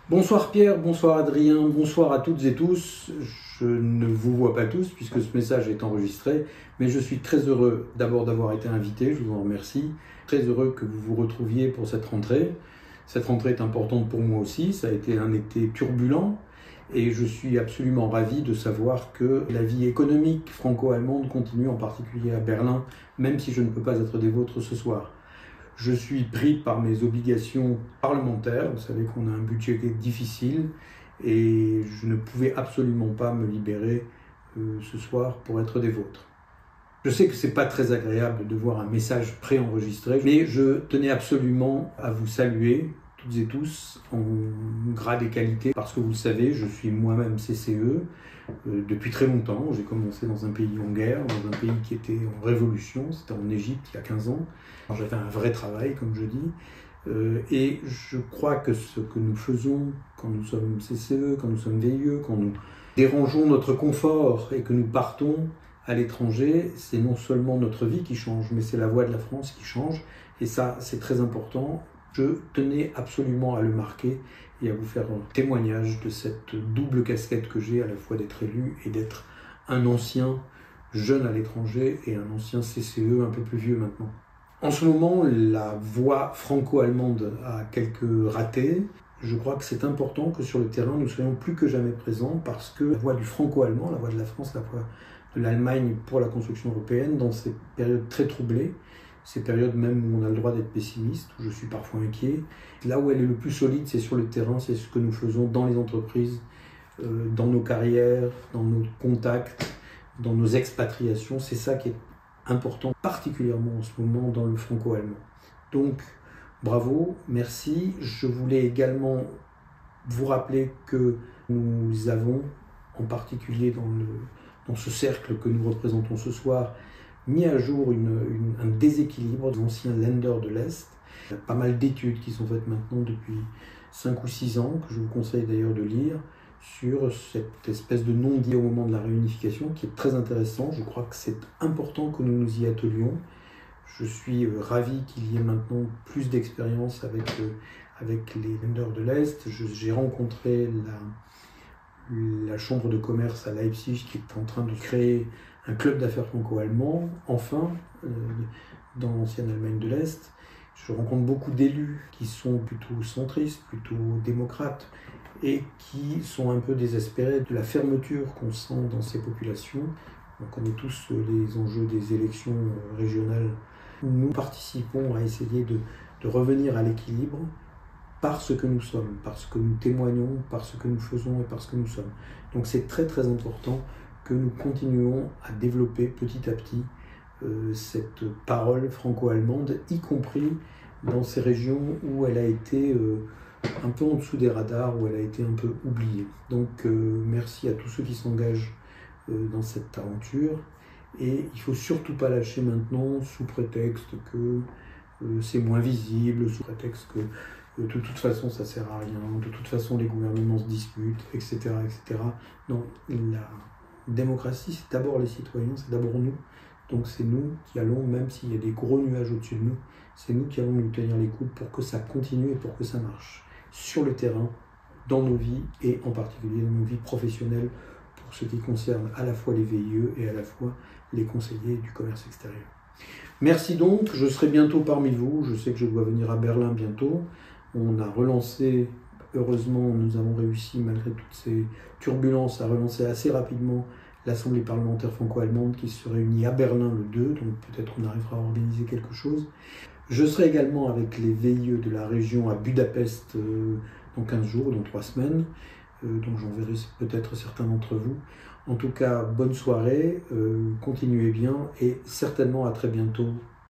Bonsoir Pierre, bonsoir Adrien, bonsoir à toutes et tous. Je ne vous vois pas tous puisque ce message est enregistré, mais je suis très heureux d'abord d'avoir été invité, je vous en remercie. Très heureux que vous vous retrouviez pour cette rentrée. Cette rentrée est importante pour moi aussi, ça a été un été turbulent et je suis absolument ravi de savoir que la vie économique franco-allemande continue, en particulier à Berlin, même si je ne peux pas être des vôtres ce soir. Je suis pris par mes obligations parlementaires. Vous savez qu'on a un budget qui est difficile et je ne pouvais absolument pas me libérer ce soir pour être des vôtres. Je sais que ce n'est pas très agréable de voir un message préenregistré, mais je tenais absolument à vous saluer toutes et tous en grade et qualité parce que vous le savez, je suis moi-même CCE depuis très longtemps. J'ai commencé dans un pays en guerre, dans un pays qui était en révolution, c'était en Égypte il y a 15 ans. J'avais un vrai travail, comme je dis, et je crois que ce que nous faisons quand nous sommes CCE, quand nous sommes VIE, quand nous dérangeons notre confort et que nous partons à l'étranger, c'est non seulement notre vie qui change, mais c'est la voix de la France qui change, et ça, c'est très important. Je tenais absolument à le marquer et à vous faire un témoignage de cette double casquette que j'ai, à la fois d'être élu et d'être un ancien jeune à l'étranger et un ancien CCE un peu plus vieux maintenant. En ce moment, la voie franco-allemande a quelques ratés. Je crois que c'est important que sur le terrain, nous soyons plus que jamais présents parce que la voie du franco-allemand, la voie de la France, la voie de l'Allemagne pour la construction européenne, dans ces périodes très troublées, ces périodes même où on a le droit d'être pessimiste, où je suis parfois inquiet, là où elle est le plus solide, c'est sur le terrain, c'est ce que nous faisons dans les entreprises, dans nos carrières, dans nos contacts, dans nos expatriations. C'est ça qui est important, particulièrement en ce moment dans le franco-allemand. Donc, bravo, merci. Je voulais également vous rappeler que nous avons, en particulier dans ce cercle que nous représentons ce soir, mis à jour un déséquilibre des anciens Länder de l'Est. Il y a pas mal d'études qui sont faites maintenant depuis 5 ou 6 ans, que je vous conseille d'ailleurs de lire, sur cette espèce de non-dit au moment de la réunification qui est très intéressant. Je crois que c'est important que nous nous y attelions. Je suis ravi qu'il y ait maintenant plus d'expérience avec les Länder de l'Est. J'ai rencontré la chambre de commerce à Leipzig qui est en train de créer un club d'affaires franco-allemand, enfin, dans l'ancienne Allemagne de l'Est. Je rencontre beaucoup d'élus qui sont plutôt centristes, plutôt démocrates, et qui sont un peu désespérés de la fermeture qu'on sent dans ces populations. On connaît tous les enjeux des élections régionales. Nous participons à essayer de revenir à l'équilibre par ce que nous sommes, parce que nous témoignons, par ce que nous faisons et par ce que nous sommes. Donc c'est très très important que nous continuons à développer petit à petit cette parole franco-allemande, y compris dans ces régions où elle a été un peu en dessous des radars, où elle a été un peu oubliée. Donc merci à tous ceux qui s'engagent dans cette aventure. Et il ne faut surtout pas lâcher maintenant sous prétexte que c'est moins visible, sous prétexte que de toute façon ça ne sert à rien, de toute façon les gouvernements se disputent, etc. etc. Non, la démocratie c'est d'abord les citoyens, c'est d'abord nous. Donc c'est nous qui allons, même s'il y a des gros nuages au-dessus de nous, c'est nous qui allons nous tenir les coudes pour que ça continue et pour que ça marche. Sur le terrain, dans nos vies et en particulier dans nos vies professionnelles pour ce qui concerne à la fois les VIE et à la fois les conseillers du commerce extérieur. Merci donc, je serai bientôt parmi vous, je sais que je dois venir à Berlin bientôt. On a relancé, heureusement nous avons réussi malgré toutes ces turbulences à relancer assez rapidement l'Assemblée parlementaire franco-allemande qui se réunit à Berlin le 2, donc peut-être on arrivera à organiser quelque chose. Je serai également avec les VIE de la région à Budapest dans 15 jours, dans 3 semaines, donc j'enverrai peut-être certains d'entre vous. En tout cas, bonne soirée, continuez bien et certainement à très bientôt